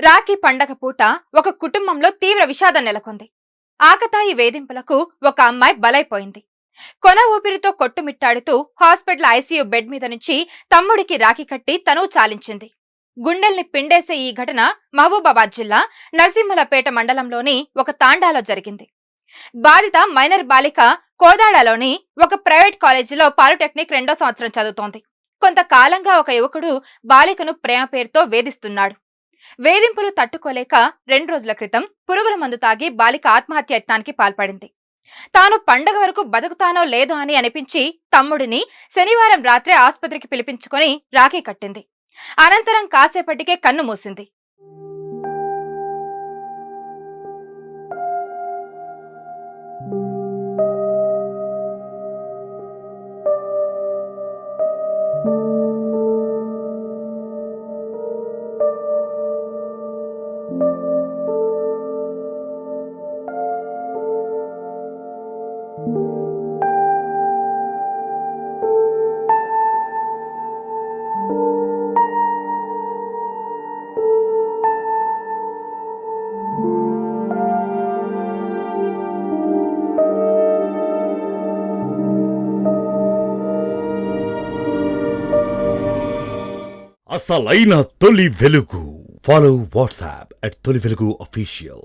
రాఖీ పండగ పూట ఒక కుటుంబంలో తీవ్ర విషాదం నెలకొంది. ఆకతాయి వేధింపులకు ఒక అమ్మాయి బలైపోయింది. కొన ఊపిరితో కొట్టుమిట్టాడుతూ హాస్పిటల్ ఐసీయూ బెడ్ మీద నుంచి తమ్ముడికి రాఖీ కట్టి తనువు చాలించింది. గుండెల్ని పిండేసే ఈ ఘటన మహబూబాబాద్ జిల్లా నరసింహలపేట మండలంలోని ఒక తాండాలో జరిగింది. బాధిత మైనర్ బాలిక కోదాడలోని ఒక ప్రైవేట్ కాలేజీలో పాలిటెక్నిక్ 2వ సంవత్సరం చదువుతోంది. కొంతకాలంగా ఒక యువకుడు బాలికను ప్రేమ పేరుతో వేధిస్తున్నాడు. వేధింపులు తట్టుకోలేక 2 రోజుల క్రితం పురుగుల మందు తాగి బాలిక ఆత్మహత్యయత్నానికి పాల్పడింది. తాను పండగ వరకు బతుకుతానో లేదో అని అనిపించి తమ్ముడిని శనివారం రాత్రి ఆసుపత్రికి పిలిపించుకొని రాఖీ కట్టింది. అనంతరం కాసేపటికే కన్ను మూసింది. అసలైన తొలి వెలుగు. ఫాలో వాట్సాప్ @తొలి వెలుగు official.